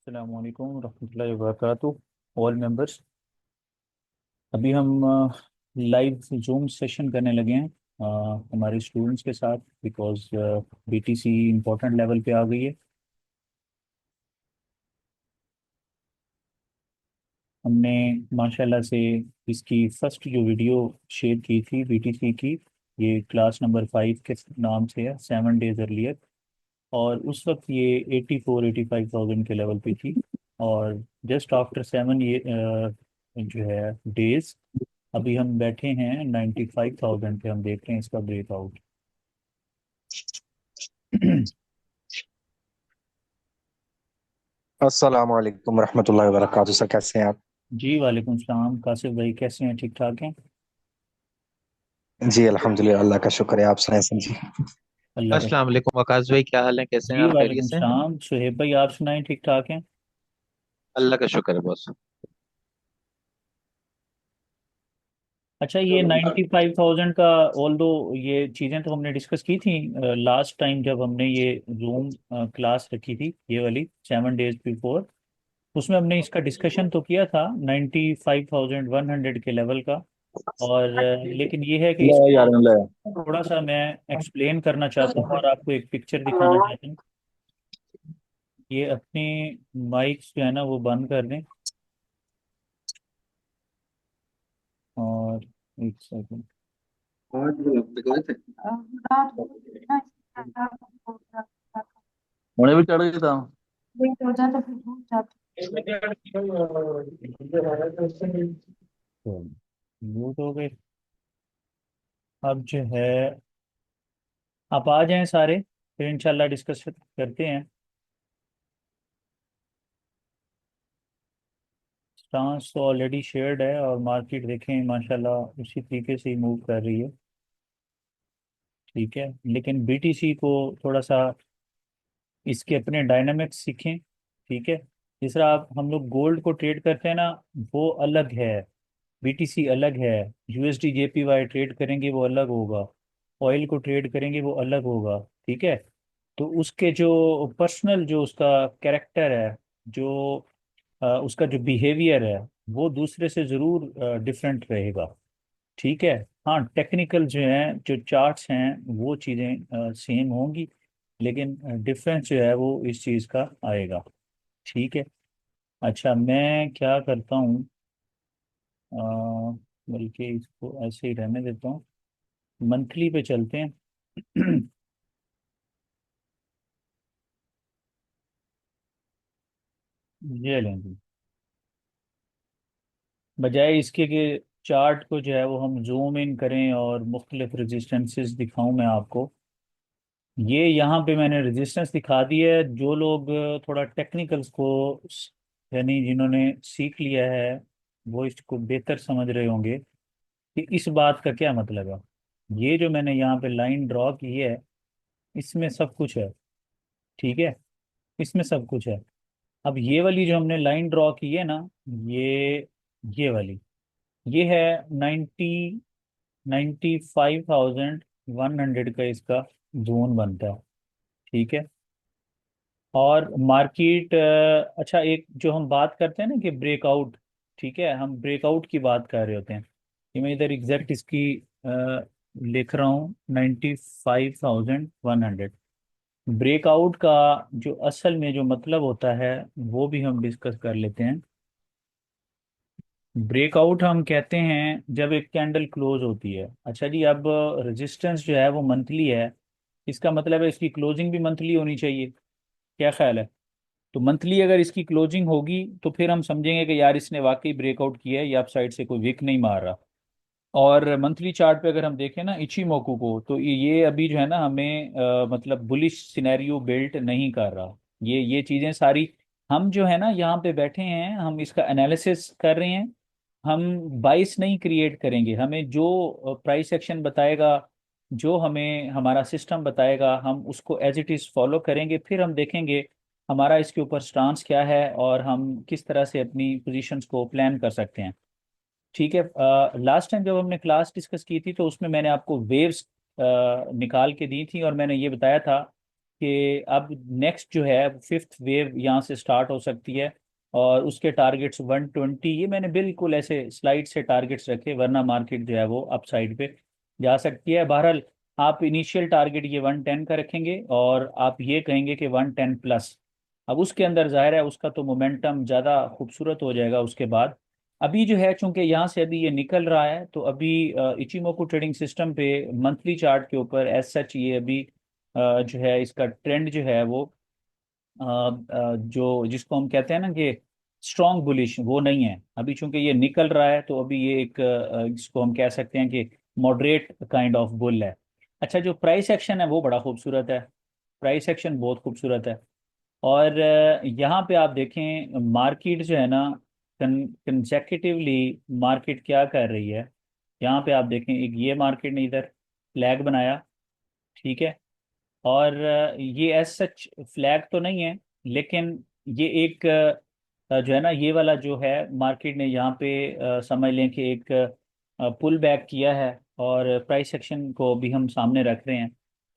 अस्सलाम वालेकुम रहमतुल्लाहि व बरकातुहू ऑल मेंबर्स। अभी हम लाइव जूम सेशन करने लगे हैं हमारे स्टूडेंट्स के साथ बिकॉज बीटीसी इम्पोर्टेंट लेवल पे आ गई है। हमने माशाल्लाह से इसकी फर्स्ट जो वीडियो शेयर की थी बीटीसी की, ये क्लास नंबर 5 के नाम से है, 7 डेज अर्लियर। और उस वक्त ये 84-85 थाउजेंड के लेवल पे थी। और जस्ट आफ्टर 7 ये जो है डेज, अभी हम बैठे हैं 95 थाउजेंड पे। हम देख रहे हैं इसका ब्रेकआउट। अस्सलाम वालेकुम रहमतुल्लाहि व बरकातुहू। सर कैसे हैं आप? जी वालेकुम सलाम। कासिफ भाई कैसे हैं? ठीक ठाक हैं? जी अल्हम्दुलिल्लाह, अल्लाह का शुक्र है। आप सुनाएं सर जी। अल्लाह का अस्सलाम शुक्र। वालेकुम आकाश भाई, क्या हाल है? कैसे हैं जी आप? खैरियत वालेकुम से हैं? सलाम सुहेब भाई, आप सुनाएं, ठीक ठाक हैं? अल्लाह का शुक्र है बॉस। अच्छा, ये 95 थाउजेंड का, ऑल दो ये चीज़ें तो हमने डिस्कस की थी लास्ट टाइम जब हमने ये जूम क्लास रखी थी, ये वाली 7 डेज बिफोर। उसमें हमने इसका डिस्कशन तो किया था 95,100 के लेवल का। और लेकिन ये है कि ले इसको यार ले। थोड़ा सा मैं एक्सप्लेन करना चाहता हूँ और आपको एक पिक्चर दिखाना चाहता हूँ। ये अपनी माइक्स जो है ना वो बंद कर दें। और एक सेकंड। उन्हें भी चढ़ गया था। तो वो तो हो गए। अब जो है, आप आ जाएं सारे, फिर इंशाल्लाह डिस्कस करते हैं। स्टांस तो ऑलरेडी शेयर्ड है और मार्केट देखें माशाल्लाह उसी तरीके से ही मूव कर रही है। ठीक है, लेकिन बीटीसी को थोड़ा सा इसके अपने डायनामिक्स सीखें। ठीक है, जिस तरह आप हम लोग गोल्ड को ट्रेड करते हैं ना, वो अलग है, बीटीसी अलग है। यूएसडी जेपीवाई ट्रेड करेंगे वो अलग होगा, ऑयल को ट्रेड करेंगे वो अलग होगा। ठीक है, तो उसके जो पर्सनल जो उसका कैरेक्टर है, जो उसका जो बिहेवियर है, वो दूसरे से ज़रूर डिफरेंट रहेगा। ठीक है। हाँ, टेक्निकल जो है, जो चार्ट्स हैं, वो चीज़ें सेम होंगी, लेकिन डिफरेंस जो है वो इस चीज़ का आएगा। ठीक है। अच्छा, मैं क्या करता हूँ, अ, बल्कि इसको ऐसे ही रहने देता हूँ, मंथली पे चलते हैं। ये लेंगे, बजाय इसके कि चार्ट को जो है वो हम जूम इन करें और मुख्तलिफ रेजिस्टेंसेस दिखाऊं मैं आपको। ये यहाँ पे मैंने रेजिस्टेंस दिखा दी है। जो लोग थोड़ा टेक्निकल्स को यानी जिन्होंने सीख लिया है, वो इसको बेहतर समझ रहे होंगे कि इस बात का क्या मतलब है। ये जो मैंने यहाँ पे लाइन ड्रॉ की है, इसमें सब कुछ है। ठीक है, इसमें सब कुछ है। अब ये वाली जो हमने लाइन ड्रॉ की है ना, ये ये वाली, ये है 95,100 का इसका जोन बनता है। ठीक है। और मार्केट, अच्छा, एक जो हम बात करते हैं ना कि ब्रेकआउट, ठीक है, हम ब्रेकआउट की बात कर रहे होते हैं। कि मैं इधर एग्जैक्ट इसकी लिख रहा हूँ 95,100। ब्रेकआउट का जो असल में जो मतलब होता है, वो भी हम डिस्कस कर लेते हैं। ब्रेकआउट हम कहते हैं जब एक कैंडल क्लोज होती है। अच्छा जी, अब रेजिस्टेंस जो है वो मंथली है, इसका मतलब है इसकी क्लोजिंग भी मंथली होनी चाहिए। क्या ख्याल है? तो मंथली अगर इसकी क्लोजिंग होगी तो फिर हम समझेंगे कि यार इसने वाकई ब्रेकआउट किया है, या अपसाइड से कोई विक नहीं मार रहा। और मंथली चार्ट पे अगर हम देखें ना इची को, तो ये अभी जो है ना हमें मतलब बुलिश सिनेरियो बिल्ट नहीं कर रहा। ये चीज़ें सारी, हम जो है ना यहाँ पे बैठे हैं, हम इसका एनालिसिस कर रहे हैं। हम बाइस नहीं क्रिएट करेंगे। हमें जो प्राइस एक्शन बताएगा, जो हमें हमारा सिस्टम बताएगा, हम उसको एज इट इज़ फॉलो करेंगे। फिर हम देखेंगे हमारा इसके ऊपर स्टांस क्या है और हम किस तरह से अपनी पोजीशंस को प्लान कर सकते हैं। ठीक है। लास्ट टाइम जब हमने क्लास डिस्कस की थी तो उसमें मैंने आपको वेव्स निकाल के दी थी और मैंने ये बताया था कि अब नेक्स्ट जो है फिफ्थ वेव यहाँ से स्टार्ट हो सकती है, और उसके टारगेट्स 120, ये मैंने बिल्कुल ऐसे स्लाइड से टारगेट्स रखे, वरना मार्केट जो है वो अप साइड पे जा सकती है। बहरहाल आप इनिशियल टारगेट ये 110 का रखेंगे, और आप ये कहेंगे कि 110 प्लस। अब उसके अंदर जाहिर है उसका तो मोमेंटम ज़्यादा खूबसूरत हो जाएगा उसके बाद। अभी जो है चूंकि यहाँ से अभी ये निकल रहा है, तो अभी इचिमोकू ट्रेडिंग सिस्टम पे मंथली चार्ट के ऊपर एज सच ये अभी जो है इसका ट्रेंड जो है वो जो जिसको हम कहते हैं ना कि स्ट्रॉन्ग बुलिश, वो नहीं है अभी, चूंकि ये निकल रहा है। तो अभी ये एक जिसको हम कह सकते हैं कि मॉडरेट काइंड ऑफ बुल है। अच्छा, जो प्राइस एक्शन है वो बड़ा खूबसूरत है, प्राइस एक्शन बहुत खूबसूरत है। और यहाँ पे आप देखें मार्केट जो है ना, कंसेक्यूटिवली मार्केट क्या कर रही है। यहाँ पे आप देखें, एक ये मार्केट ने इधर फ्लैग बनाया, ठीक है। और ये एज सच फ्लैग तो नहीं है, लेकिन ये एक जो है ना, ये वाला जो है मार्केट ने यहाँ पे समझ लें कि एक पुल बैक किया है, और प्राइस एक्शन को भी हम सामने रख रहे हैं।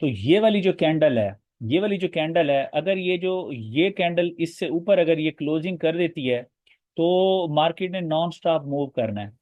तो ये वाली जो कैंडल है, ये वाली जो कैंडल है, अगर ये कैंडल इससे ऊपर अगर ये क्लोजिंग कर देती है, तो मार्केट ने नॉन स्टॉप मूव करना है,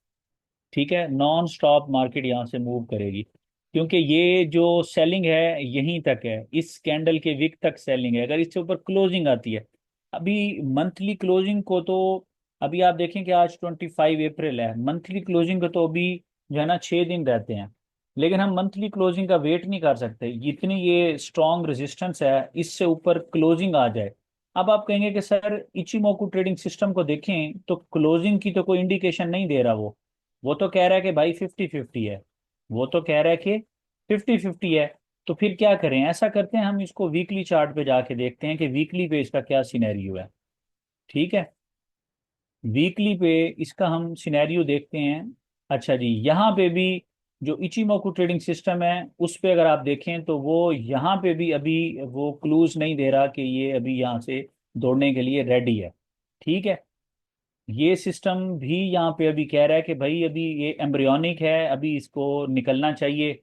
ठीक है। नॉन स्टॉप मार्केट यहाँ से मूव करेगी, क्योंकि ये जो सेलिंग है यहीं तक है, इस कैंडल के विक तक सेलिंग है। अगर इससे ऊपर क्लोजिंग आती है, अभी मंथली क्लोजिंग को तो, अभी आप देखें कि आज 25 अप्रैल है, मंथली क्लोजिंग को तो अभी जो है ना 6 दिन रहते हैं। लेकिन हम मंथली क्लोजिंग का वेट नहीं कर सकते, इतनी ये स्ट्रॉन्ग रेजिस्टेंस है, इससे ऊपर क्लोजिंग आ जाए। अब आप कहेंगे कि सर इचिमोकू ट्रेडिंग सिस्टम को देखें तो क्लोजिंग की तो कोई इंडिकेशन नहीं दे रहा, वो तो कह रहा है कि भाई 50-50 है, वो तो कह रहा है कि 50-50 है। तो फिर क्या करें, ऐसा करते हैं हम इसको वीकली चार्ट पे जाके देखते हैं कि वीकली पे इसका क्या सिनेरियो है, ठीक है। वीकली पे इसका हम सिनेरियो देखते हैं। अच्छा जी, यहाँ पे भी जो इचिमोकू ट्रेडिंग सिस्टम है उस पे अगर आप देखें, तो वो यहाँ पे भी अभी वो क्लूज नहीं दे रहा कि ये अभी यहाँ से दौड़ने के लिए रेडी है, ठीक है। ये सिस्टम भी यहाँ पे अभी कह रहा है कि भाई अभी ये एम्ब्रियोनिक है, अभी इसको निकलना चाहिए।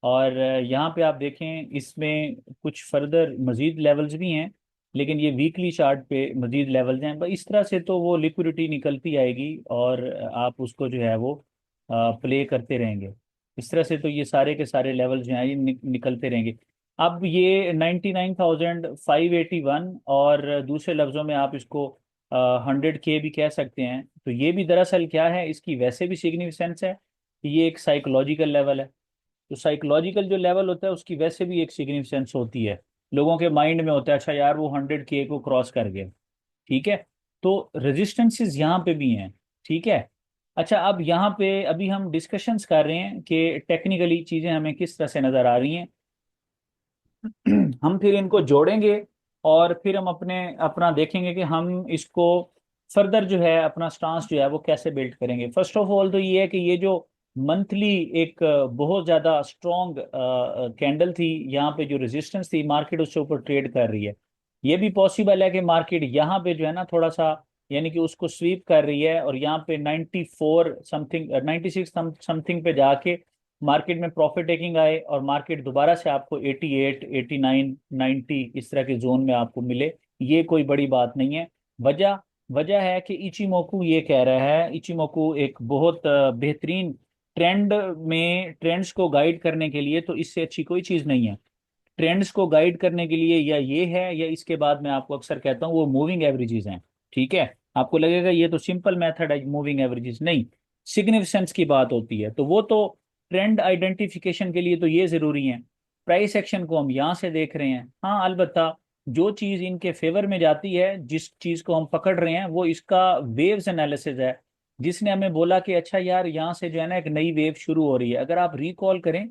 और यहाँ पे आप देखें इसमें कुछ फर्दर मजीद लेवल्स भी हैं, लेकिन ये वीकली चार्ट पे मजीद लेवल्स हैं। बस इस तरह से तो वो लिक्विडिटी निकलती आएगी, और आप उसको जो है वो प्ले करते रहेंगे। इस तरह से तो ये सारे के सारे लेवल जो हैं ये निकलते रहेंगे। अब ये 99,581, और दूसरे लफ्ज़ों में आप इसको 100K भी कह सकते हैं। तो ये भी दरअसल क्या है, इसकी वैसे भी सिग्निफिकेंस है कि ये एक साइकोलॉजिकल लेवल है। तो साइकोलॉजिकल जो लेवल होता है उसकी वैसे भी एक सिग्निफिकेंस होती है, लोगों के माइंड में होता है अच्छा यार वो 100K को क्रॉस कर गए, ठीक है। तो रेजिस्टेंसेस यहाँ पे भी हैं, ठीक है। अच्छा, अब यहाँ पे अभी हम डिस्कशंस कर रहे हैं कि टेक्निकली चीज़ें हमें किस तरह से नज़र आ रही हैं। हम फिर इनको जोड़ेंगे, और फिर हम अपना देखेंगे कि हम इसको फर्दर जो है अपना स्टांस जो है वो कैसे बिल्ड करेंगे। फर्स्ट ऑफ ऑल तो ये है कि ये जो मंथली एक बहुत ज़्यादा स्ट्रॉन्ग कैंडल थी, यहाँ पे जो रेजिस्टेंस थी मार्केट उससे ऊपर ट्रेड कर रही है। ये भी पॉसिबल है कि मार्केट यहाँ पे जो है ना थोड़ा सा, यानी कि उसको स्वीप कर रही है, और यहाँ पे 94 समथिंग 96 समथिंग पे जाके मार्केट में प्रॉफिट टेकिंग आए, और मार्केट दोबारा से आपको 88, 89, 90 इस तरह के जोन में आपको मिले। ये कोई बड़ी बात नहीं है। वजह वजह है कि इचिमोकू ये कह रहा है, इचिमोकू एक बहुत बेहतरीन ट्रेंड में ट्रेंड्स को गाइड करने के लिए, तो इससे अच्छी कोई चीज़ नहीं है। ट्रेंड्स को गाइड करने के लिए या ये है, या इसके बाद मैं आपको अक्सर कहता हूँ वो मूविंग एवरेजेस हैं, ठीक है। आपको लगेगा ये तो सिंपल मेथड है मूविंग एवरेजेस, नहीं, सिग्निफिकेंस की बात होती है। तो वो तो ट्रेंड आइडेंटिफिकेशन के लिए तो ये ज़रूरी है। प्राइस एक्शन को हम यहाँ से देख रहे हैं, हाँ अलबत्ता जो चीज़ इनके फेवर में जाती है, जिस चीज़ को हम पकड़ रहे हैं, वो इसका वेव्स एनालिसिस है, जिसने हमें बोला कि अच्छा यार यहाँ से जो है ना एक नई वेव शुरू हो रही है। अगर आप रिकॉल करें,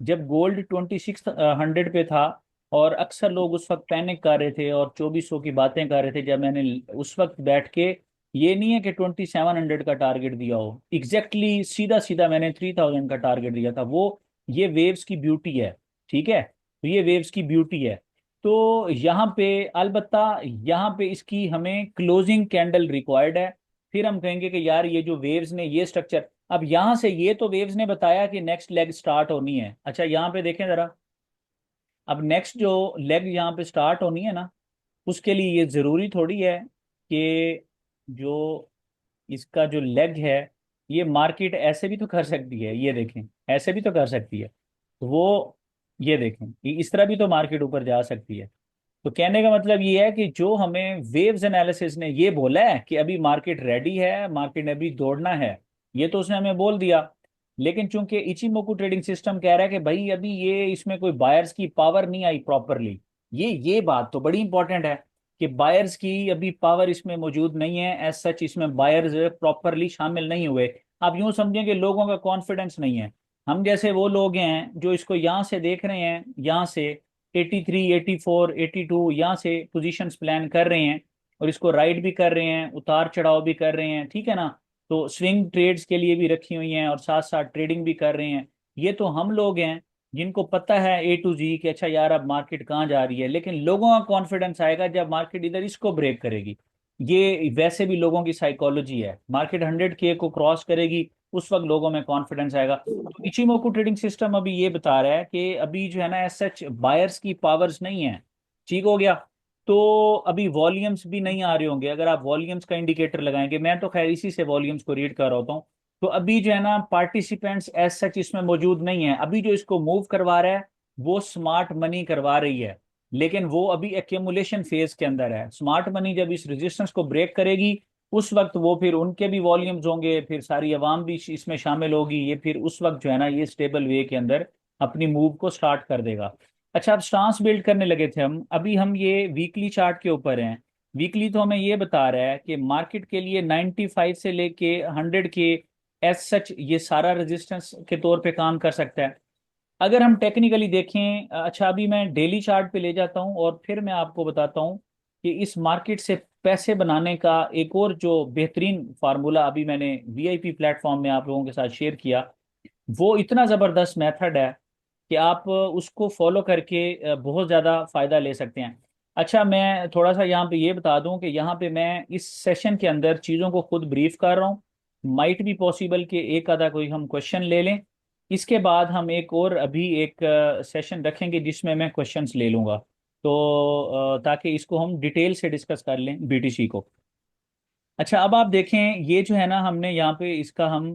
जब गोल्ड 2600 पे था, और अक्सर लोग उस वक्त पैनिक कर रहे थे और 2400 की बातें कर रहे थे, जब मैंने उस वक्त बैठ के, ये नहीं है कि 2700 का टारगेट दिया हो, एग्जैक्टली सीधा सीधा मैंने 3000 का टारगेट दिया था। वो ये वेव्स की ब्यूटी है, ठीक है। तो ये वेव्स की ब्यूटी है। तो यहाँ पे अलबत्ता यहाँ पे इसकी हमें क्लोजिंग कैंडल रिक्वायर्ड है। फिर हम कहेंगे कि यार ये जो वेव्स ने ये स्ट्रक्चर, अब यहाँ से ये तो वेव्स ने बताया कि नेक्स्ट लेग स्टार्ट होनी है। अच्छा यहाँ पे देखें जरा, अब नेक्स्ट जो लेग यहाँ पे स्टार्ट होनी है ना, उसके लिए ये ज़रूरी थोड़ी है कि जो इसका जो लेग है, ये मार्केट ऐसे भी तो कर सकती है, ये देखें, ऐसे भी तो कर सकती है। तो वो ये देखें, इस तरह भी तो मार्केट ऊपर जा सकती है। तो कहने का मतलब ये है कि जो हमें वेव्स एनालिसिस ने ये बोला है कि अभी मार्केट रेडी है, मार्केट ने अभी दौड़ना है, ये तो उसने हमें बोल दिया। लेकिन चूंकि इचिमोकू ट्रेडिंग सिस्टम कह रहा है कि भाई अभी ये इसमें कोई बायर्स की पावर नहीं आई प्रॉपरली, ये बात तो बड़ी इंपॉर्टेंट है कि बायर्स की अभी पावर इसमें मौजूद नहीं है, एज सच इसमें बायर्स प्रॉपरली शामिल नहीं हुए। आप यूं समझें कि लोगों का कॉन्फिडेंस नहीं है। हम जैसे वो लोग हैं जो इसको यहाँ से देख रहे हैं, यहाँ से 83, 84, 82 यहाँ से पोजीशंस प्लान कर रहे हैं, और इसको राइड भी कर रहे हैं, उतार चढ़ाव भी कर रहे हैं, ठीक है ना। तो स्विंग ट्रेड्स के लिए भी रखी हुई हैं और साथ साथ ट्रेडिंग भी कर रहे हैं। ये तो हम लोग हैं जिनको पता है ए टू जी कि अच्छा यार अब मार्केट कहाँ जा रही है। लेकिन लोगों का कॉन्फिडेंस आएगा जब मार्केट इधर इसको ब्रेक करेगी। ये वैसे भी लोगों की साइकोलॉजी है, मार्केट 100K को क्रॉस करेगी, उस वक्त लोगों में कॉन्फिडेंस आएगा। तो इचिमोकू ट्रेडिंग सिस्टम अभी ये बता रहा है कि अभी जो है ना एज सच बायर्स की पावर्स नहीं है। ठीक हो गया। तो अभी वॉल्यूम्स भी नहीं आ रहे होंगे, अगर आप वॉल्यूम्स का इंडिकेटर लगाएंगे, मैं तो खैर इसी से वॉल्यूम्स को रीड कर रहा होता हूँ। तो अभी जो है ना पार्टिसिपेंट्स एज सच इसमें मौजूद नहीं है। अभी जो इसको मूव करवा रहा है वो स्मार्ट मनी करवा रही है, लेकिन वो अभी एक्यूमुलेशन फेज के अंदर है। स्मार्ट मनी जब इस रेजिस्टेंस को ब्रेक करेगी, उस वक्त वो फिर उनके भी वॉल्यूम्स होंगे, फिर सारी अवाम भी इसमें शामिल होगी, ये फिर उस वक्त जो है ना ये स्टेबल वे के अंदर अपनी मूव को स्टार्ट कर देगा। अच्छा, अब स्टांस बिल्ड करने लगे थे हम, अभी हम ये वीकली चार्ट के ऊपर हैं। वीकली तो हमें ये बता रहा है कि मार्केट के लिए 95 से लेके 100 के एज सच ये सारा रेजिस्टेंस के तौर पे काम कर सकता है। अगर हम टेक्निकली देखें, अच्छा अभी मैं डेली चार्ट पे ले जाता हूँ और फिर मैं आपको बताता हूँ कि इस मार्केट से पैसे बनाने का एक और जो बेहतरीन फार्मूला अभी मैंने वीआईपी प्लेटफॉर्म में आप लोगों के साथ शेयर किया, वो इतना ज़बरदस्त मेथड है कि आप उसको फॉलो करके बहुत ज़्यादा फ़ायदा ले सकते हैं। अच्छा, मैं थोड़ा सा यहाँ पे ये बता दूं कि यहाँ पे मैं इस सेशन के अंदर चीज़ों को खुद ब्रीफ कर रहा हूँ। माइट भी पॉसिबल कि एक आधा कोई हम क्वेश्चन ले लें। इसके बाद हम एक और अभी एक सेशन रखेंगे जिसमें मैं क्वेश्चंस ले लूँगा। तो ताकि इसको हम डिटेल से डिस्कस कर लें बीटीसी को। अच्छा, अब आप देखें, ये जो है ना हमने यहाँ पे इसका हम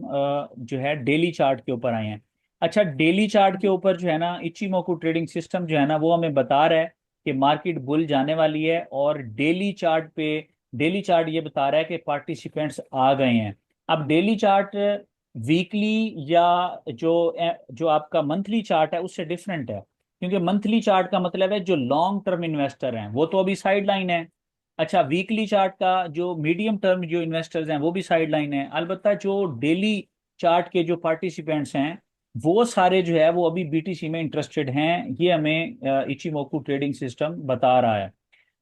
जो है डेली चार्ट के ऊपर आए हैं। अच्छा, डेली चार्ट के ऊपर जो है ना इचिमोकू ट्रेडिंग सिस्टम जो है ना वो हमें बता रहा है कि मार्केट बुल जाने वाली है। और डेली चार्ट ये बता रहा है कि पार्टिसिपेंट्स आ गए हैं। अब डेली चार्ट वीकली या जो आपका मंथली चार्ट है उससे डिफरेंट है, क्योंकि मंथली चार्ट का मतलब है जो लॉन्ग टर्म इन्वेस्टर हैं वो तो अभी साइड लाइन है। अच्छा, वीकली चार्ट का जो मीडियम टर्म जो इन्वेस्टर्स हैं वो भी साइड लाइन है। अलबत्ता जो डेली चार्ट के जो पार्टिसिपेंट्स हैं वो सारे जो है वो अभी बीटीसी में इंटरेस्टेड हैं, ये हमें इचिमोकू ट्रेडिंग सिस्टम बता रहा है।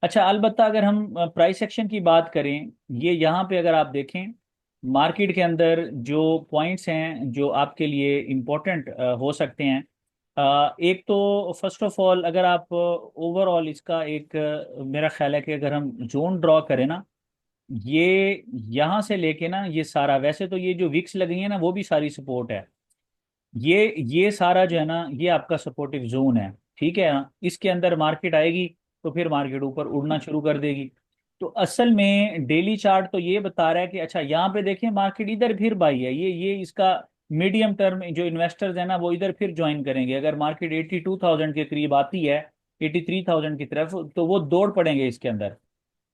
अच्छा, अलबत्ता अगर हम प्राइस एक्शन की बात करें, ये यहाँ पे अगर आप देखें मार्केट के अंदर जो पॉइंट्स हैं जो आपके लिए इम्पोर्टेंट हो सकते हैं। एक तो फर्स्ट ऑफ ऑल अगर आप ओवरऑल इसका एक मेरा ख्याल है कि अगर हम जोन ड्रॉ करें ना, ये यहाँ से लेके ना ये सारा, वैसे तो ये जो विक्स लगी है ना वो भी सारी सपोर्ट है। ये सारा जो है ना ये आपका सपोर्टिव जोन है, ठीक है ना। इसके अंदर मार्केट आएगी तो फिर मार्केट ऊपर उड़ना शुरू कर देगी। तो असल में डेली चार्ट तो ये बता रहा है कि अच्छा यहाँ पे देखें मार्केट इधर फिर बाई है, ये इसका मीडियम टर्म जो इन्वेस्टर्स है ना वो इधर फिर ज्वाइन करेंगे। अगर मार्केट 82,000 के करीब आती है, 83,000 की तरफ, तो वो दौड़ पड़ेंगे इसके अंदर।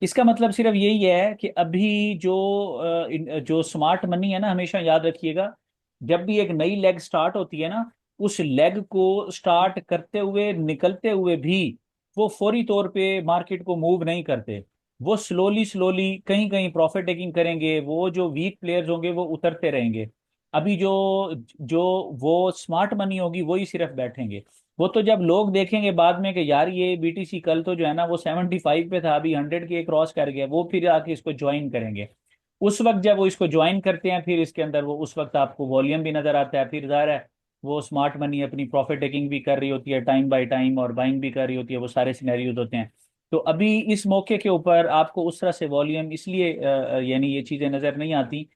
इसका मतलब सिर्फ यही है कि अभी जो स्मार्ट मनी है ना, हमेशा याद रखिएगा, जब भी एक नई लेग स्टार्ट होती है ना, उस लेग को स्टार्ट करते हुए निकलते हुए भी वो फौरी तौर पे मार्केट को मूव नहीं करते। वो स्लोली स्लोली कहीं कहीं प्रॉफिट टेकिंग करेंगे, वो जो वीक प्लेयर्स होंगे वो उतरते रहेंगे। अभी जो जो वो स्मार्ट मनी होगी वही सिर्फ बैठेंगे। वो तो जब लोग देखेंगे बाद में कि यार ये बीटीसी कल तो जो है ना वो 75 पे था, अभी 100 के क्रॉस कर गया, वो फिर आके इसको ज्वाइन करेंगे। उस वक्त जब वो इसको ज्वाइन करते हैं फिर इसके अंदर वो उस वक्त आपको वॉल्यूम भी नजर आता है, फिर जाहिर है वो स्मार्ट मनी अपनी प्रॉफिट टेकिंग भी कर रही होती है टाइम बाय टाइम, और बाइंग भी कर रही होती है, वो सारे सिनेरियोज होते हैं। तो अभी इस मौके के ऊपर आपको उस तरह से वॉल्यूम इसलिए यानी ये चीज़ें नज़र नहीं आती,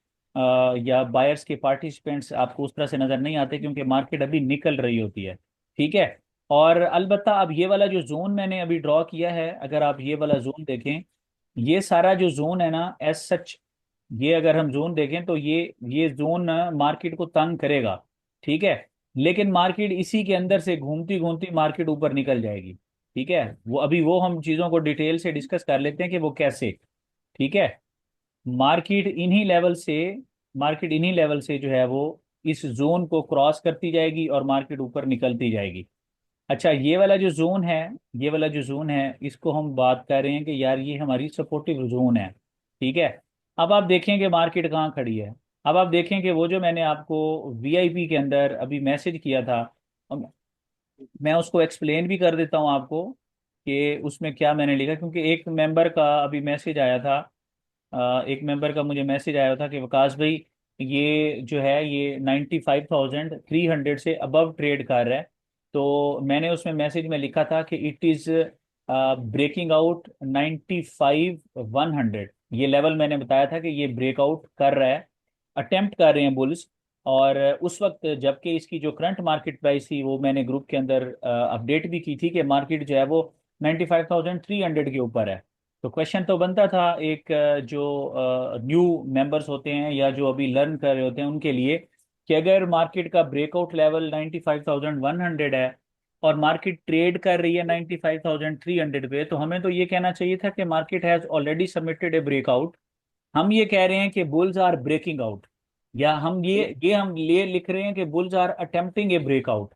या बायर्स के पार्टिसिपेंट्स आपको उस तरह से नज़र नहीं आते क्योंकि मार्केट अभी निकल रही होती है। ठीक है। और अलबत्ता अब ये वाला जो जोन मैंने अभी ड्रॉ किया है, अगर आप ये वाला जोन देखें, ये सारा जो जोन है ना एज सच, ये अगर हम जोन देखें तो ये जोन मार्केट को तंग करेगा। ठीक है। लेकिन मार्केट इसी के अंदर से घूमती घूमती मार्केट ऊपर निकल जाएगी। ठीक है। वो हम चीज़ों को डिटेल से डिस्कस कर लेते हैं कि वो कैसे। ठीक है। मार्केट इन्हीं लेवल से मार्केट इन्हीं लेवल से जो है वो इस जोन को क्रॉस करती जाएगी और मार्केट ऊपर निकलती जाएगी। अच्छा, ये वाला जो जोन है इसको हम बात कर रहे हैं कि यार ये हमारी सपोर्टिव जोन है। ठीक है। अब आप देखें कि मार्केट कहाँ खड़ी है। अब आप देखें कि वो जो मैंने आपको वीआईपी के अंदर अभी मैसेज किया था, मैं उसको एक्सप्लेन भी कर देता हूँ आपको कि उसमें क्या मैंने लिखा, क्योंकि एक मेंबर का अभी मैसेज आया था। एक मेंबर का मुझे मैसेज आया था कि वकास भाई, ये जो है ये 95,300 से अबव ट्रेड कर रहा है। तो मैंने उसमें मैसेज में लिखा था कि इट इज़ ब्रेकिंग आउट 95,100, ये लेवल मैंने बताया था कि ये ब्रेकआउट कर रहा है, अटेम्प्ट कर रहे हैं बुल्स। और उस वक्त जबकि इसकी जो करंट मार्केट प्राइस थी वो मैंने ग्रुप के अंदर अपडेट भी की थी कि मार्केट जो है वो 95,300 के ऊपर है। तो क्वेश्चन तो बनता था एक जो न्यू मेंबर्स होते हैं या जो अभी लर्न कर रहे होते हैं उनके लिए, कि अगर मार्केट का ब्रेकआउट लेवल 95,100 है और मार्केट ट्रेड कर रही है 95,300 पे, तो हमें तो ये कहना चाहिए था कि market has already submitted a breakout. हम ये कह रहे हैं कि बुल्स आर ब्रेकिंग आउट, या हम ये लिख रहे हैं कि bulls are attempting a breakout.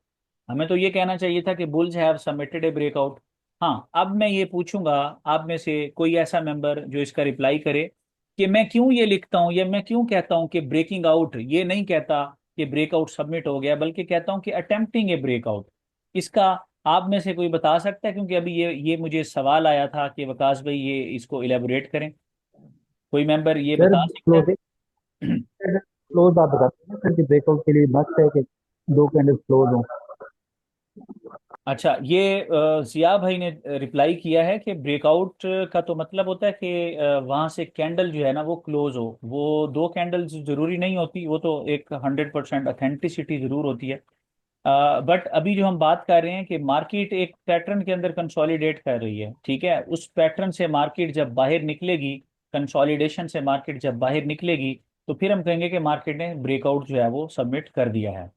हमें तो ये कहना चाहिए था कि bulls have submitted a breakout. हाँ, अब मैं ये पूछूंगा आप में से कोई ऐसा मेंबर जो इसका रिप्लाई करे कि मैं क्यों ये लिखता हूँ या मैं क्यों कहता हूँ कि ब्रेकिंग आउट, ये नहीं कहता कि ब्रेकआउट सबमिट हो गया, बल्कि कहता हूँ कि अटेम्प्टिंग ए ब्रेकआउट। इसका आप में से कोई बता सकता है? क्योंकि अभी ये मुझे सवाल आया था कि वकास भाई ये इसको इलेबोरेट करें। कोई मेंबर ये सर बता सकता है? क्लोजिंग, क्लोज आप बताते हैं सर कि ब्रेकआउट के लिए मस्ट है कि दो कैंडल क्लोज हो। अच्छा, ये जिया भाई ने रिप्लाई किया है कि ब्रेकआउट का तो मतलब होता है कि वहां से कैंडल जो है ना वो क्लोज हो। वो दो कैंडल्स जरूरी नहीं होती, वो तो एक 100% अथेंटिसिटी जरूर होती है। बट अभी जो हम बात कर रहे हैं कि मार्केट एक पैटर्न के अंदर कंसोलिडेट कर रही है। ठीक है। उस पैटर्न से मार्केट जब बाहर निकलेगी, कंसोलिडेशन से मार्केट जब बाहर निकलेगी, तो फिर हम कहेंगे कि मार्केट ने ब्रेकआउट जो है वो सबमिट कर दिया है।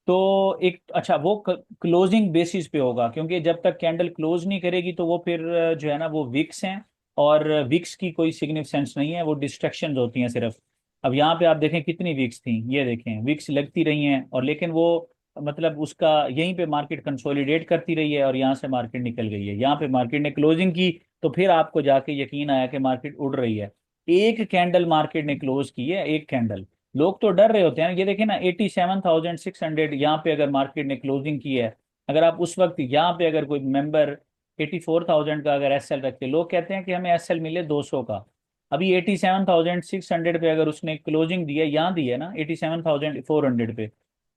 तो एक अच्छा वो क्लोजिंग बेसिस पे होगा, क्योंकि जब तक कैंडल क्लोज नहीं करेगी तो वो फिर जो है ना वो विक्स हैं, और विक्स की कोई सिग्निफिकेंस नहीं है, वो डिस्ट्रैक्शंस होती हैं सिर्फ। अब यहाँ पे आप देखें कितनी विक्स थी, ये देखें विक्स लगती रही हैं, और लेकिन वो मतलब उसका यहीं पे मार्केट कंसोलिडेट करती रही है और यहाँ से मार्केट निकल गई है। यहाँ पे मार्केट ने क्लोजिंग की तो फिर आपको जाके यकीन आया कि मार्केट उड़ रही है। एक कैंडल मार्केट ने क्लोज की है, एक कैंडल। लोग तो डर रहे होते हैं ना, ये देखें ना 87,600 यहाँ पे अगर मार्केट ने क्लोजिंग की है। अगर आप उस वक्त यहाँ पे अगर कोई मेंबर 84,000 का अगर एसएल रखते, लोग कहते हैं कि हमें एसएल मिले 200 का। अभी 87,600 पे अगर उसने क्लोजिंग दी है, यहाँ दी है ना 87,400 पे,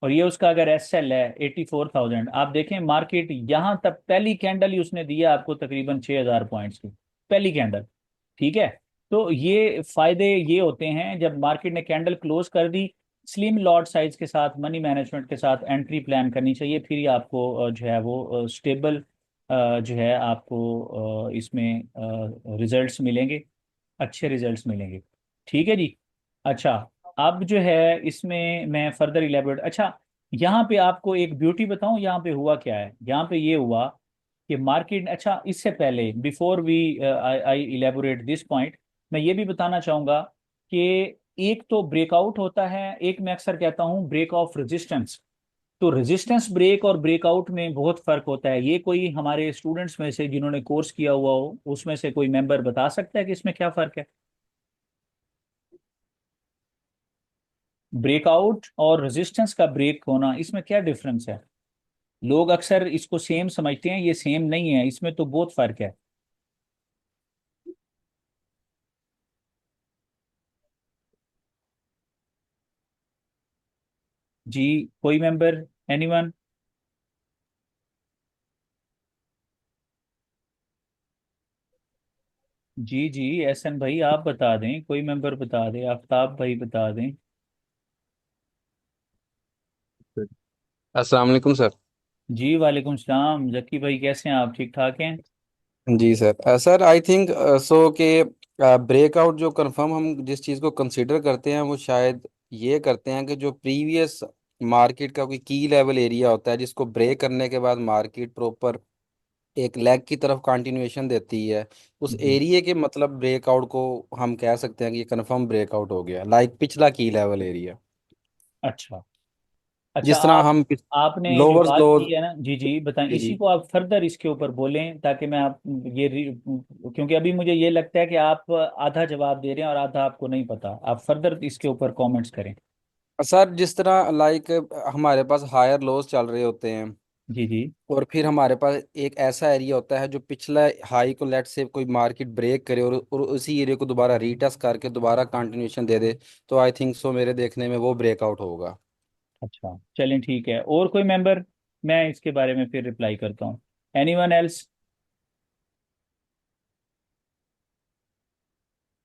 और ये उसका अगर एसएल है 84,000, आप देखें मार्केट यहाँ तक पहली कैंडल ही उसने दी है आपको तकरीबन 6,000 पॉइंट्स की, पहली कैंडल। ठीक है। तो ये फायदे ये होते हैं जब मार्केट ने कैंडल क्लोज कर दी। स्लिम लॉट साइज के साथ मनी मैनेजमेंट के साथ एंट्री प्लान करनी चाहिए, फिर ही आपको जो है वो स्टेबल जो है आपको इसमें रिजल्ट्स मिलेंगे, अच्छे रिजल्ट्स मिलेंगे। ठीक है जी। अच्छा, अब जो है इसमें मैं फर्दर इलेबोरेट, अच्छा यहाँ पे आपको एक ब्यूटी बताऊं, यहाँ पे हुआ क्या है। यहाँ पे ये हुआ कि मार्केट, अच्छा इससे पहले before we I I elaborate this point, मैं ये भी बताना चाहूंगा कि एक तो ब्रेकआउट होता है, एक मैं अक्सर कहता हूँ ब्रेक ऑफ रेजिस्टेंस। तो रेजिस्टेंस ब्रेक और ब्रेकआउट में बहुत फर्क होता है। ये कोई हमारे स्टूडेंट्स में से जिन्होंने कोर्स किया हुआ हो उसमें से कोई मेंबर बता सकता है कि इसमें क्या फर्क है? ब्रेकआउट और रेजिस्टेंस का ब्रेक होना, इसमें क्या डिफरेंस है? लोग अक्सर इसको सेम समझते हैं, ये सेम नहीं है, इसमें तो बहुत फर्क है। जी, कोई मेंबर, एनीवन? जी जी, एहसन भाई आप बता दें, कोई मेंबर बता दें, आफ्ताब भाई बता दें। अस्सलाम वालेकुम सर। जी वालेकुम सलाम जक्की भाई, कैसे हैं आप? ठीक ठाक हैं? जी sir. Sir I think so के ब्रेकआउट जो कंफर्म हम जिस चीज़ को कंसीडर करते हैं वो शायद ये करते हैं कि जो प्रीवियस मार्केट का कोई की लेवल एरिया होता है जिसको ब्रेक करने के बाद मार्केट प्रॉपर एक लेग की तरफ कंटिन्यूएशन देती है, उस जी। एरिया के मतलब ब्रेकआउट को हम कह सकते हैं कि ये कंफर्म ब्रेकआउट हो गया, लाइक पिछला की लेवल एरिया। अच्छा। अच्छा, जिस तरह आप हम आपने जो लोअर्स बात लोअर्स। की है ना, जी जी बताएं, जी इसी जी। को आप फर्दर इसके ऊपर बोलें ताकि मैं आप क्योंकि अभी मुझे ये लगता है कि आप आधा जवाब दे रहे हैं और आधा आपको नहीं पता। आप फर्दर इसके ऊपर कमेंट्स करें। सर जिस तरह लाइक हमारे पास हायर लोज चल रहे होते हैं जी जी। और फिर हमारे पास एक ऐसा एरिया होता है जो पिछला हाई को लेट से कोई मार्केट ब्रेक करे और उसी एरिया को दोबारा रीटेस्ट करके दोबारा कंटिन्यूएशन दे दे, तो आई थिंक सो मेरे देखने में वो ब्रेकआउट होगा। अच्छा चलें, ठीक है। और कोई मेंबर? मैं इसके बारे में फिर रिप्लाई करता हूँ। Anyone else?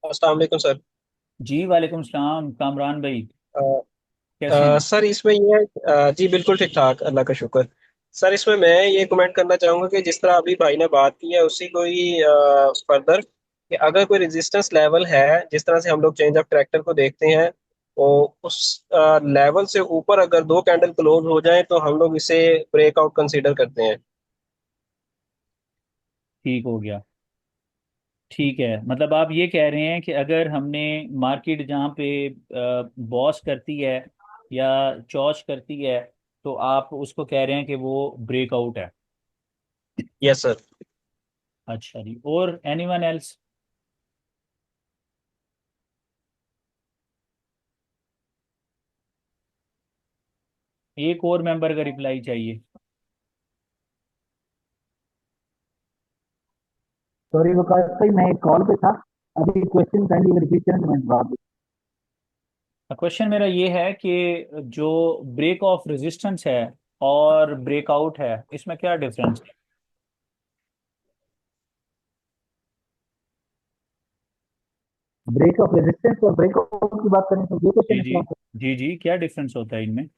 अस्सलाम वालेकुम सर। जी वालेकुम सलाम कामरान भाई, अ, कैसे हैं? सर इसमें ये जी बिल्कुल ठीक ठाक, अल्लाह का शुक्र। सर इसमें मैं ये कमेंट करना चाहूंगा कि जिस तरह अभी भाई ने बात की है उसी को ही फर्दर, कि अगर कोई रेजिस्टेंस लेवल है, जिस तरह से हम लोग चेंज ऑफ करैक्टर को देखते हैं, तो उस लेवल से ऊपर अगर दो कैंडल क्लोज हो जाए तो हम लोग इसे ब्रेकआउट कंसीडर करते हैं। ठीक हो गया। ठीक है, मतलब आप ये कह रहे हैं कि अगर हमने मार्केट जहाँ पे बॉस करती है या चॉच करती है, तो आप उसको कह रहे हैं कि वो ब्रेकआउट है। Yes sir. अच्छा जी। और एनीवन एल्स? एक और मेंबर का रिप्लाई चाहिए। सॉरी विकास भाई, मैं एक कॉल पे था। अभी क्वेश्चन काइंडली रिपीट करें तो मैं जवाब दूं। क्वेश्चन मेरा ये है कि जो ब्रेक ऑफ रेजिस्टेंस है और ब्रेकआउट है, इसमें क्या डिफरेंस है? ब्रेक ऑफ रेजिस्टेंस और ब्रेकआउट की बात करें तो ये जी क्वेश्चन है जी। क्या आपका? जी जी, क्या डिफरेंस होता है इनमें?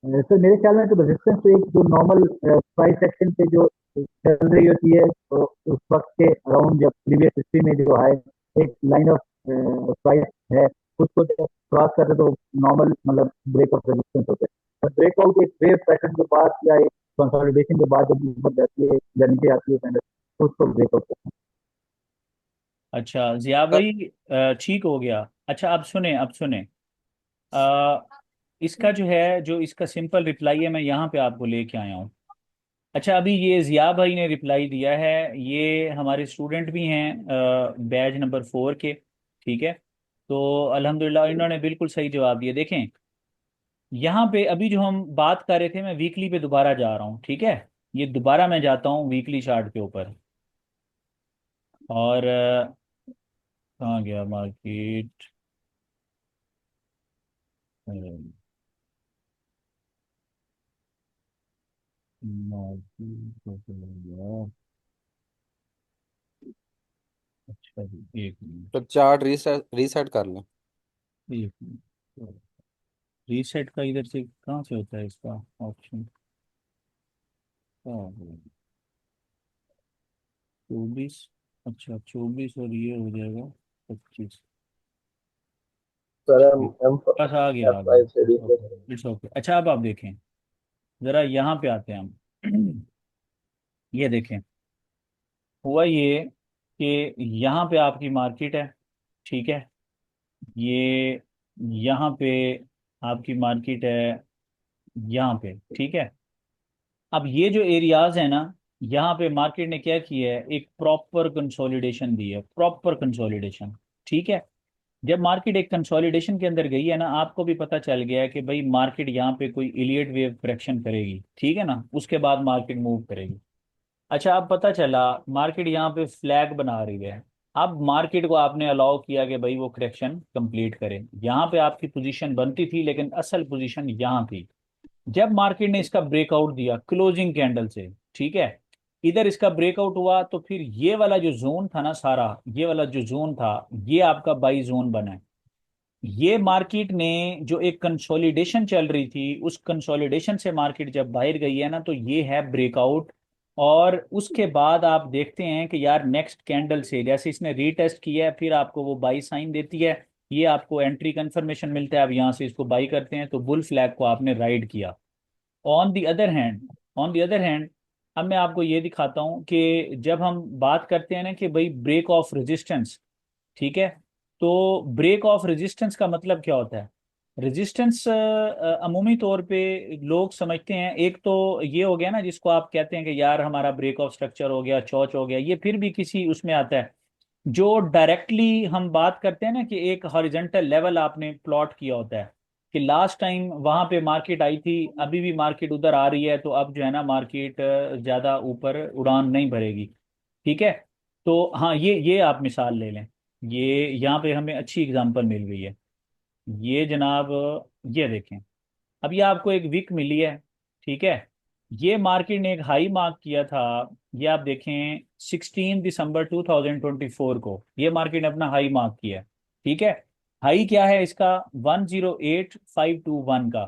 सर मेरे ख्याल में तो रेजिस्टेंस तो एक जो नॉर्मल प्राइस एक्शन पे जो चल रही होती है, तो उस वक्त के अराउंड जब प्रीवियस हिस्ट्री में जो है एक लाइन ऑफ प्राइस है, उसको जब क्रॉस करते तो नॉर्मल मतलब ब्रेक ऑफ रेजिस्टेंस होता है। ब्रेकआउट एक वेव पैटर्न के बाद या एक कंसोलिडेशन के बाद जब ऊपर जाती है या नीचे आती है कैंडल, तो उसको ब्रेकआउट कहते अच्छा जिया सर भाई, ठीक हो गया। अच्छा अब सुने, अब सुने। अ, इसका जो है, जो इसका सिंपल रिप्लाई है, मैं यहाँ पे आपको लेके आया हूँ। अच्छा, अभी ये जिया भाई ने रिप्लाई दिया है। ये हमारे स्टूडेंट भी हैं बैच नंबर 4 के। ठीक है। तो अल्हम्दुलिल्लाह इन्होंने बिल्कुल सही जवाब दिया। देखें, यहाँ पे अभी जो हम बात कर रहे थे, मैं वीकली पे दोबारा जा रहा हूँ। ठीक है। ये दोबारा मैं जाता हूँ वीकली चार्ट के ऊपर। और कहाँ गया मार्केट? मार्केट। अच्छा जी, एक तो मिनट। चार्ट रीसेट रीसेट कर लें। एक मिनट। रीसेट का इधर से कहाँ से होता है इसका ऑप्शन? 24। अच्छा 24 और ये हो जाएगा 25। सर ठीक। हम बस आ गया, आ F5 से गया। रिप्लेस करेंगे। It's okay. अच्छा अब आप देखें, ज़रा यहाँ पे आते हैं हम। ये देखें, हुआ ये कि यहाँ पे आपकी मार्केट है। ठीक है। ये यहाँ पे आपकी मार्केट है, यहाँ पे। ठीक है। अब ये जो एरियाज है ना, यहाँ पे मार्केट ने क्या किया है, एक प्रॉपर कंसोलिडेशन दी है, प्रॉपर कंसोलिडेशन। ठीक है। जब मार्केट एक कंसोलिडेशन के अंदर गई है ना, आपको भी पता चल गया है कि भाई मार्केट यहाँ पे कोई इलियट वेव करेक्शन करेगी। ठीक है ना, उसके बाद मार्केट मूव करेगी। अच्छा, अब पता चला मार्केट यहाँ पे फ्लैग बना रही है। अब मार्केट को आपने अलाउ किया कि भाई वो करेक्शन कंप्लीट करे। यहाँ पे आपकी पोजीशन बनती थी, लेकिन असल पोजीशन यहाँ थी। जब मार्केट ने इसका ब्रेकआउट दिया क्लोजिंग कैंडल से, ठीक है, इधर इसका ब्रेकआउट हुआ, तो फिर ये वाला जो जोन था ना सारा, ये वाला जो जोन था, ये आपका बाई जोन बना है। ये मार्केट ने जो एक कंसोलिडेशन चल रही थी, उस कंसोलिडेशन से मार्केट जब बाहर गई है ना, तो ये है ब्रेकआउट। और उसके बाद आप देखते हैं कि यार नेक्स्ट कैंडल से जैसे इसने रीटेस्ट किया है, फिर आपको वो बाई साइन देती है, ये आपको एंट्री कंफर्मेशन मिलता है, आप यहाँ से इसको बाई करते हैं, तो बुल फ्लैग को आपने राइड किया। On the other hand on the other hand अब मैं आपको ये दिखाता हूँ कि जब हम बात करते हैं ना कि भाई ब्रेक ऑफ रेजिस्टेंस, ठीक है, तो ब्रेक ऑफ रेजिस्टेंस का मतलब क्या होता है? रेजिस्टेंस अमूमी तौर पे लोग समझते हैं, एक तो ये हो गया ना जिसको आप कहते हैं कि यार हमारा ब्रेक ऑफ स्ट्रक्चर हो गया, चौच हो गया, ये फिर भी किसी उसमें आता है। जो डायरेक्टली हम बात करते हैं ना कि एक हॉरिजॉन्टल लेवल आपने प्लॉट किया होता है कि लास्ट टाइम वहां पे मार्केट आई थी, अभी भी मार्केट उधर आ रही है, तो अब जो है ना मार्केट ज्यादा ऊपर उड़ान नहीं भरेगी। ठीक है, तो हाँ, ये आप मिसाल ले लें, ये यहाँ पे हमें अच्छी एग्जांपल मिल गई है। ये जनाब, ये देखें, अब ये आपको एक विक मिली है, ठीक है, ये मार्केट ने एक हाई मार्क किया था, ये आप देखें 16 दिसंबर 2024 को ये मार्केट ने अपना हाई मार्क किया है। ठीक है, हाई क्या है इसका? 108521 का।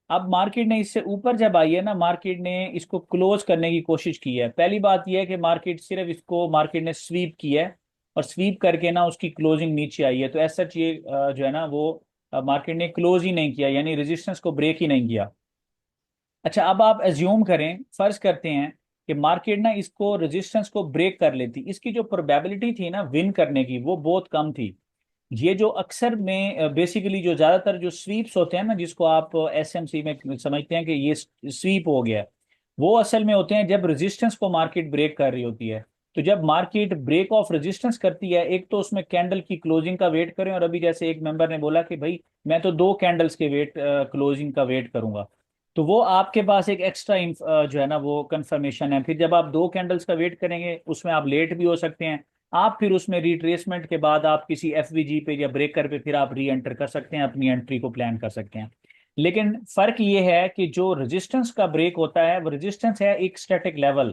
अब मार्केट ने इससे ऊपर जब आई है ना, मार्केट ने इसको क्लोज करने की कोशिश की है। पहली बात यह है कि मार्केट ने स्वीप किया है, और स्वीप करके ना उसकी क्लोजिंग नीचे आई है, तो ऐसा ये जो है ना वो मार्केट ने क्लोज ही नहीं किया, यानी रेजिस्टेंस को ब्रेक ही नहीं किया। अच्छा, अब आप एज्यूम करें, फर्ज करते हैं कि मार्केट ना इसको रेजिस्टेंस को ब्रेक कर लेती, इसकी जो प्रोबेबिलिटी थी ना विन करने की वो बहुत कम थी। ये जो अक्सर में बेसिकली जो ज्यादातर जो स्वीप्स होते हैं ना, जिसको आप एसएमसी में समझते हैं कि ये स्वीप हो गया है, वो असल में होते हैं जब रेजिस्टेंस को मार्केट ब्रेक कर रही होती है। तो जब मार्केट ब्रेक ऑफ रेजिस्टेंस करती है, एक तो उसमें कैंडल की क्लोजिंग का वेट करें, और अभी जैसे एक मेंबर ने बोला कि भाई मैं तो दो कैंडल्स के वेट क्लोजिंग का वेट करूंगा, तो वो आपके पास एक एक्स्ट्रा जो है ना वो कंफर्मेशन है। फिर जब आप दो कैंडल्स का वेट करेंगे, उसमें आप लेट भी हो सकते हैं, आप फिर उसमें रिट्रेसमेंट के बाद आप किसी एफवीजी पे या ब्रेकर पे फिर आप री एंटर कर सकते हैं, अपनी एंट्री को प्लान कर सकते हैं। लेकिन फर्क ये है कि जो रेजिस्टेंस का ब्रेक होता है, वो रेजिस्टेंस है एक स्टैटिक लेवल,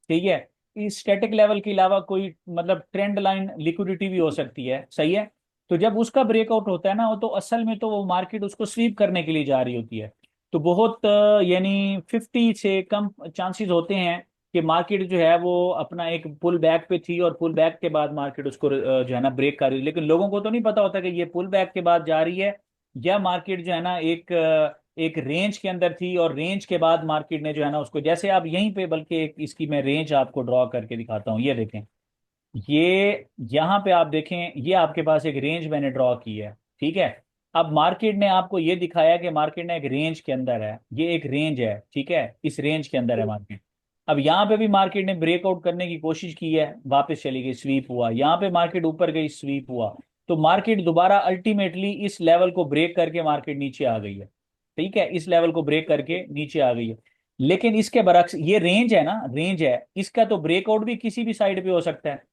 ठीक है। इस स्टैटिक लेवल के अलावा कोई मतलब ट्रेंड लाइन लिक्विडिटी भी हो सकती है, सही है। तो जब उसका ब्रेकआउट होता है ना, वो तो असल में तो वो मार्केट उसको स्वीप करने के लिए जा रही होती है। तो बहुत यानी 50 से कम चांसेस होते हैं कि मार्केट जो है वो अपना एक पुल बैक पे थी, और पुल बैक के बाद मार्केट उसको जो है ना ब्रेक कर रही है। लेकिन लोगों को तो नहीं पता होता कि ये पुल बैक के बाद जा रही है, या मार्केट जो है ना एक रेंज के अंदर थी, और रेंज के बाद मार्केट ने जो है ना उसको, जैसे आप यहीं पे, बल्कि एक इसकी मैं रेंज आपको ड्रॉ करके दिखाता हूँ, ये देखें, ये यहाँ पे आप देखें, ये आपके पास एक रेंज मैंने ड्रॉ की है, ठीक है। अब मार्केट ने आपको ये दिखाया कि मार्केट ने एक रेंज के अंदर है, ये एक रेंज है, ठीक है, इस रेंज के अंदर है मार्केट। अब यहाँ पे भी मार्केट ने ब्रेकआउट करने की कोशिश की है, वापस चली गई, स्वीप हुआ, यहाँ पे मार्केट ऊपर गई, स्वीप हुआ, तो मार्केट दोबारा अल्टीमेटली इस लेवल को ब्रेक करके मार्केट नीचे आ गई है, ठीक है, इस लेवल को ब्रेक करके नीचे आ गई है। लेकिन इसके बरक्स ये रेंज है ना, रेंज है, इसका तो ब्रेकआउट भी किसी भी साइड पे हो सकता है।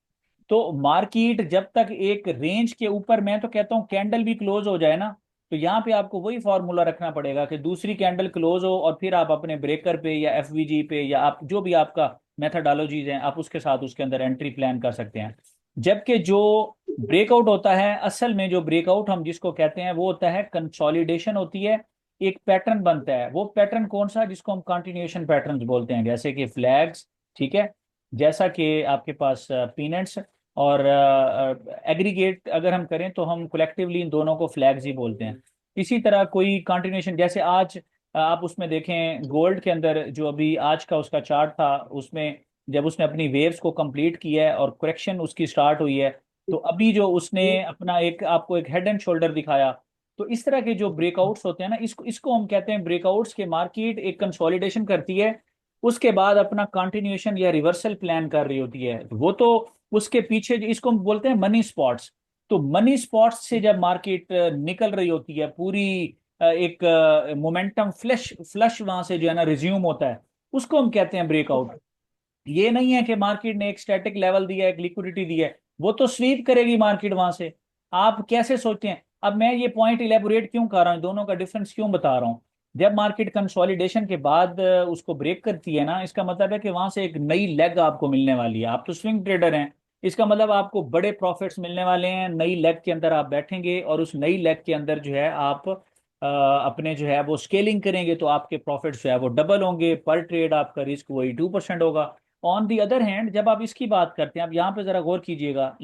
तो मार्केट जब तक एक रेंज के ऊपर, मैं तो कहता हूं कैंडल भी क्लोज हो जाए ना, तो यहाँ पे आपको वही फॉर्मूला रखना पड़ेगा कि दूसरी कैंडल क्लोज हो, और फिर आप अपने ब्रेकर पे या एफवीजी पे, या आप जो भी आपका मेथडोलॉजीज हैं, आप उसके साथ उसके अंदर एंट्री प्लान कर सकते हैं। जबकि जो ब्रेकआउट होता है, असल में जो ब्रेकआउट हम जिसको कहते हैं वो होता है कंसोलिडेशन होती है, एक पैटर्न बनता है। वो पैटर्न कौन सा? जिसको हम कंटिन्यूएशन पैटर्न बोलते हैं, जैसे कि फ्लैग्स, ठीक है, जैसा कि आपके पास पीनट्स, और एग्रीगेट अगर हम करें तो हम कलेक्टिवली इन दोनों को फ्लैग्स ही बोलते हैं। इसी तरह कोई कंटिन्यूएशन, जैसे आज आप उसमें देखें गोल्ड के अंदर, जो अभी आज का उसका चार्ट था, उसमें जब उसने अपनी वेव्स को कंप्लीट किया है और करेक्शन उसकी स्टार्ट हुई है, तो अभी जो उसने अपना एक आपको एक हेड एंड शोल्डर दिखाया। तो इस तरह के जो ब्रेकआउट्स होते हैं ना, इसको इसको हम कहते हैं ब्रेकआउट्स के। मार्केट एक कंसोलिडेशन करती है, उसके बाद अपना कंटिन्यूएशन या रिवर्सल प्लान कर रही होती है, वो तो उसके पीछे इसको हम बोलते हैं मनी स्पॉट्स। तो मनी स्पॉट्स से जब मार्केट निकल रही होती है पूरी, एक मोमेंटम फ्लश फ्लश वहां से जो है ना रिज्यूम होता है, उसको हम कहते हैं ब्रेकआउट। ये नहीं है कि मार्केट ने एक स्टैटिक लेवल दिया है, एक लिक्विडिटी दी है, वो तो स्वीप करेगी मार्केट वहां से। आप कैसे सोचते हैं? अब मैं ये पॉइंट इलेबोरेट क्यों कर रहा हूँ, दोनों का डिफरेंस क्यों बता रहा हूँ? जब मार्केट कंसोलिडेशन के बाद उसको ब्रेक करती है ना, इसका मतलब है कि वहां से एक नई लेग आपको मिलने वाली है। आप तो स्विंग ट्रेडर हैं, इसका मतलब आपको बड़े प्रॉफिट्स मिलने वाले हैं। नई लेग के अंदर आप बैठेंगे और उस नई लेग के अंदर जो है आप अपने जो है वो स्केलिंग करेंगे, तो आपके प्रॉफिट्स जो है वो डबल होंगे। पर ट्रेड आपका रिस्क वही 2% होगा। ऑन दी अदर हैंड जब आप इसकी बात करते हैं, आप यहाँ पे जरा गौर कीजिएगा।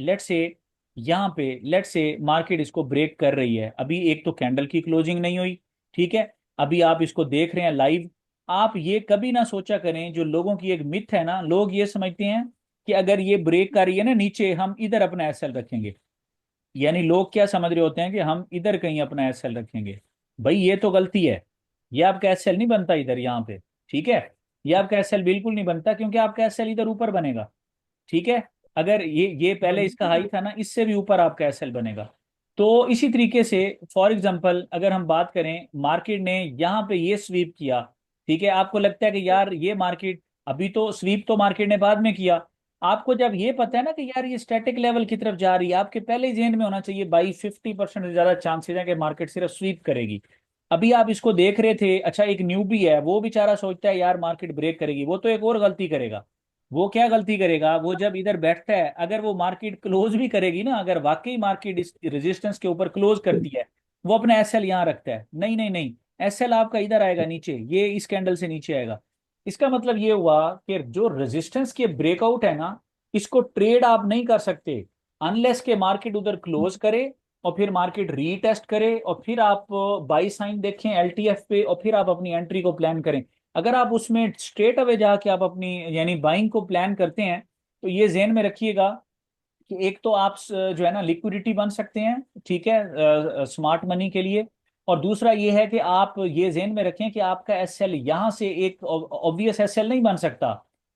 लेट से मार्केट इसको ब्रेक कर रही है, अभी एक तो कैंडल की क्लोजिंग नहीं हुई, ठीक है, अभी आप इसको देख रहे हैं लाइव। आप ये कभी ना सोचा करें, जो लोगों की एक मिथ है ना, लोग ये समझते हैं कि अगर ये ब्रेक कर रही है ना नीचे, हम इधर अपना एसएल रखेंगे। यानी लोग क्या समझ रहे होते हैं कि हम इधर कहीं अपना एसएल रखेंगे। भाई ये तो गलती है। ये आपका एसएल नहीं बनता इधर, यहाँ पे, ठीक है। ये आपका एसएल बिल्कुल नहीं बनता, क्योंकि आपका एसएल इधर ऊपर बनेगा, ठीक है। अगर ये पहले इसका हाई था ना, इससे भी ऊपर आपका एसएल बनेगा। तो इसी तरीके से फॉर एग्जांपल अगर हम बात करें, मार्केट ने यहाँ पे ये स्वीप किया, ठीक है। आपको लगता है कि यार ये मार्केट, अभी तो स्वीप तो मार्केट ने बाद में किया। आपको जब ये पता है ना कि यार ये स्टैटिक लेवल की तरफ जा रही है, आपके पहले ही जेहन में होना चाहिए भाई 50% से ज्यादा चांसेस है कि मार्केट सिर्फ स्वीप करेगी। अभी आप इसको देख रहे थे, अच्छा एक न्यूबी है, वो बेचारा सोचता है यार मार्केट ब्रेक करेगी, वो तो एक और गलती करेगा। वो क्या गलती करेगा, वो जब इधर बैठता है, अगर वो मार्केट क्लोज भी करेगी ना, अगर वाकई मार्केट इस रेजिस्टेंस के ऊपर क्लोज करती है, वो अपना एसएल यहाँ रखता है। नहीं नहीं नहीं, एसएल आपका इधर आएगा नीचे, ये इस कैंडल से नीचे आएगा। इसका मतलब ये हुआ कि जो रेजिस्टेंस के ब्रेकआउट है ना, इसको ट्रेड आप नहीं कर सकते अनलेस के मार्केट उधर क्लोज करे और फिर मार्केट रीटेस्ट करे और फिर आप बाई साइन देखें एलटीएफ पे और फिर आप अपनी एंट्री को प्लान करें। अगर आप उसमें स्ट्रेट अवे जाके आप अपनी यानी बाइंग को प्लान करते हैं, तो ये जेन में रखिएगा कि एक तो आप जो है ना लिक्विडिटी बन सकते हैं, ठीक है, स्मार्ट मनी के लिए। और दूसरा ये है कि आप ये जेन में रखें कि आपका एसएल यहाँ से एक ऑब्वियस एसएल नहीं बन सकता,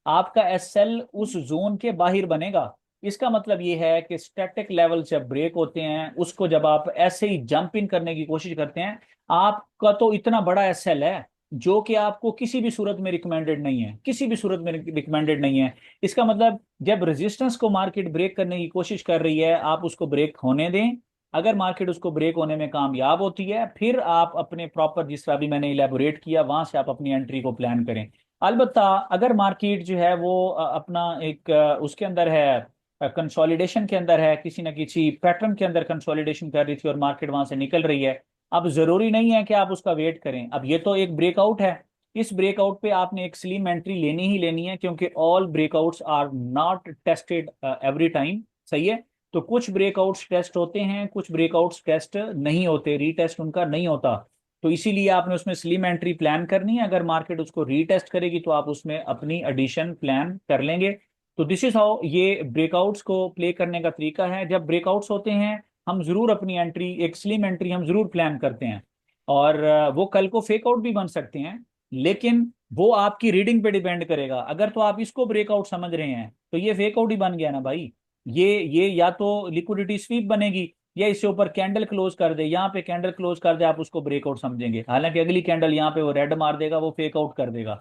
आपका एसएल उस जोन के बाहर बनेगा। इसका मतलब ये है कि स्टैटिक लेवल जब ब्रेक होते हैं, उसको जब आप ऐसे ही जंप इन करने की कोशिश करते हैं, आपका तो इतना बड़ा एसएल है जो कि आपको किसी भी सूरत में रिकमेंडेड नहीं है, किसी भी सूरत में रिकमेंडेड नहीं है। इसका मतलब जब रेजिस्टेंस को मार्केट ब्रेक करने की कोशिश कर रही है, आप उसको ब्रेक होने दें। अगर मार्केट उसको ब्रेक होने में कामयाब होती है, फिर आप अपने प्रॉपर, जिस तरह अभी मैंने इलेबोरेट किया, वहां से आप अपनी एंट्री को प्लान करें। अलबत्ता अगर मार्केट जो है वो अपना एक उसके अंदर है, कंसोलिडेशन के अंदर है, किसी न किसी पैटर्न के अंदर कंसोलिडेशन कर रही थी और मार्केट वहां से निकल रही है, अब जरूरी नहीं है कि आप उसका वेट करें। अब ये तो एक ब्रेकआउट है, इस ब्रेकआउट पे आपने एक स्लिम एंट्री लेनी ही लेनी है, क्योंकि all breakouts are not tested every time, सही है। तो कुछ ब्रेकआउट्स टेस्ट होते हैं, कुछ ब्रेकआउट्स टेस्ट नहीं होते, रीटेस्ट उनका नहीं होता। तो इसीलिए आपने उसमें स्लिम एंट्री प्लान करनी है। अगर मार्केट उसको रीटेस्ट करेगी तो आप उसमें अपनी एडिशन प्लान कर लेंगे। तो दिस इज हाउ ये ब्रेकआउट्स को प्ले करने का तरीका है। जब ब्रेकआउट्स होते हैं, हम जरूर अपनी एंट्री, एक स्लिम एंट्री हम जरूर प्लान करते हैं। और वो कल को फेक आउट भी बन सकते हैं, लेकिन वो आपकी रीडिंग पे डिपेंड करेगा। अगर तो आप इसको ब्रेकआउट समझ रहे हैं, तो ये फेक आउट ही बन गया ना भाई। ये या तो लिक्विडिटी स्वीप बनेगी, या इससे ऊपर कैंडल क्लोज कर दे, यहाँ पे कैंडल क्लोज कर दे, आप उसको ब्रेकआउट समझेंगे। हालांकि अगली कैंडल यहाँ पे वो रेड मार देगा, वो फेक आउट कर देगा।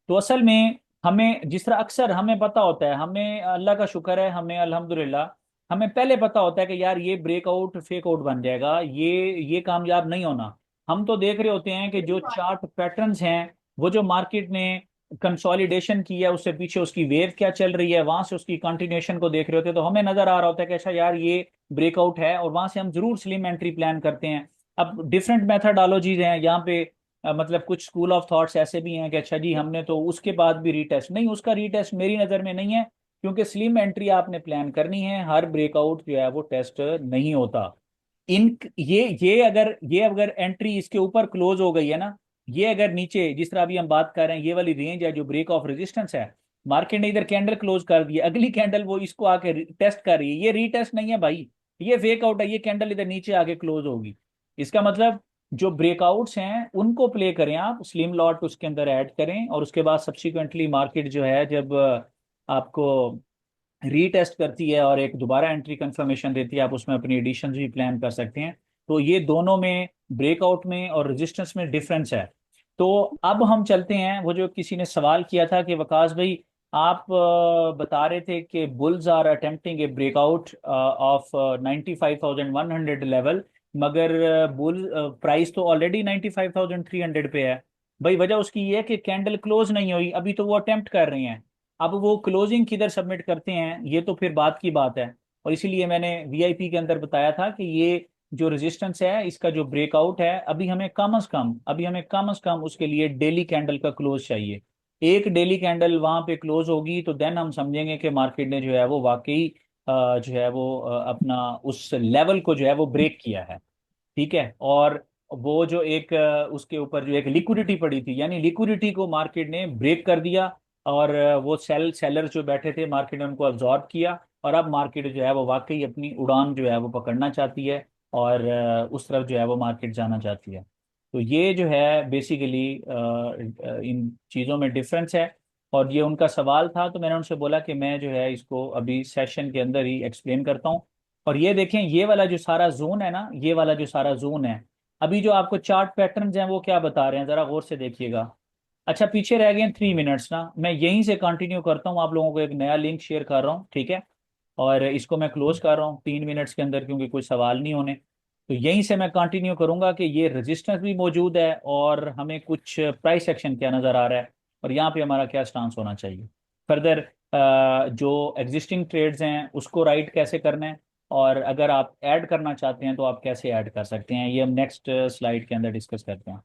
तो असल में हमें जिस तरह अक्सर हमें पता होता है, हमें अल्लाह का शुक्र है, हमें अल्हम्दुलिल्लाह, हमें पहले पता होता है कि यार ये ब्रेकआउट फेक आउट बन जाएगा, ये कामयाब नहीं होना। हम तो देख रहे होते हैं कि जो चार्ट पैटर्न्स हैं, वो जो मार्केट ने कंसोलिडेशन की है, उससे पीछे उसकी वेव क्या चल रही है, वहां से उसकी कंटिन्यूएशन को देख रहे होते हैं, तो हमें नजर आ रहा होता है कि अच्छा यार ये ब्रेकआउट है, और वहां से हम जरूर स्लिम एंट्री प्लान करते हैं। अब डिफरेंट मेथडोलॉजीज हैं यहाँ पे, मतलब कुछ स्कूल ऑफ थॉट्स ऐसे भी हैं कि अच्छा जी हमने तो उसके बाद भी रीटेस्ट नहीं, उसका रीटेस्ट मेरी नज़र में नहीं है, क्योंकि स्लिम एंट्री आपने प्लान करनी है, हर ब्रेकआउट जो है वो टेस्ट नहीं होता। इन ये अगर एंट्री इसके ऊपर क्लोज हो गई है ना, ये अगर नीचे, जिस तरह अभी हम बात कर रहे हैं, ये वाली रेंज है जो ब्रेक ऑफ रेजिस्टेंस है, मार्केट ने इधर कैंडल क्लोज कर दी, अगली कैंडल वो इसको आके टेस्ट कर रही है, ये रीटेस्ट नहीं है भाई, ये फेक आउट है। ये कैंडल इधर नीचे आके क्लोज होगी। इसका मतलब जो ब्रेकआउट्स हैं उनको प्ले करें, आप स्लिम लॉट उसके अंदर ऐड करें, और उसके बाद सब्सिक्वेंटली मार्केट जो है जब आपको रीटेस्ट करती है और एक दोबारा एंट्री कंफर्मेशन देती है, आप उसमें अपनी एडिशन भी प्लान कर सकते हैं। तो ये दोनों में, ब्रेकआउट में और रेजिस्टेंस में डिफरेंस है। तो अब हम चलते हैं, वो जो किसी ने सवाल किया था कि वकास भाई, आप बता रहे थे कि bulls are attempting a breakout of 95,100 level, मगर बुल प्राइस तो ऑलरेडी 95,300 पे है। भाई वजह उसकी ये है कि कैंडल क्लोज नहीं हुई, अभी तो वो अटेम्प्ट कर रहे हैं। अब वो क्लोजिंग किधर सबमिट करते हैं ये तो फिर बात की बात है। और इसीलिए मैंने वीआईपी के अंदर बताया था कि ये जो रेजिस्टेंस है इसका जो ब्रेकआउट है, अभी हमें कम से कम उसके लिए डेली कैंडल का क्लोज चाहिए। एक डेली कैंडल वहां पे क्लोज होगी तो देन हम समझेंगे कि मार्केट ने जो है वो वाकई जो है वो अपना उस लेवल को जो है वो ब्रेक किया है। ठीक है। और वो जो एक उसके ऊपर जो एक लिक्विडिटी पड़ी थी, यानी लिक्विडिटी को मार्केट ने ब्रेक कर दिया। और वो सेलर जो बैठे थे मार्केट ने उनको अब्जॉर्ब किया। और अब मार्केट जो है वो वाकई अपनी उड़ान जो है वो पकड़ना चाहती है और उस तरफ जो है वो मार्केट जाना चाहती है। तो ये जो है बेसिकली इन चीज़ों में डिफरेंस है। और ये उनका सवाल था तो मैंने उनसे बोला कि मैं जो है इसको अभी सेशन के अंदर ही एक्सप्लेन करता हूँ। और ये देखें, ये वाला जो सारा जोन है ना, ये वाला जो सारा जोन है, अभी जो आपको चार्ट पैटर्न्स हैं वो क्या बता रहे हैं जरा गौर से देखिएगा। अच्छा, पीछे रह गए 3 मिनट्स ना, मैं यहीं से कंटिन्यू करता हूँ, आप लोगों को एक नया लिंक शेयर कर रहा हूँ, ठीक है। और इसको मैं क्लोज कर रहा हूँ 3 मिनट्स के अंदर, क्योंकि कोई सवाल नहीं होने। तो यहीं से मैं कंटिन्यू करूंगा कि ये रेजिस्टेंस भी मौजूद है और हमें कुछ प्राइस एक्शन क्या नज़र आ रहा है और यहाँ पे हमारा क्या स्टांस होना चाहिए फर्दर। जो एग्जिस्टिंग ट्रेड्स हैं उसको राइट कैसे करना है, और अगर आप ऐड करना चाहते हैं तो आप कैसे ऐड कर सकते हैं, ये हम नेक्स्ट स्लाइड के अंदर डिस्कस करते हैं।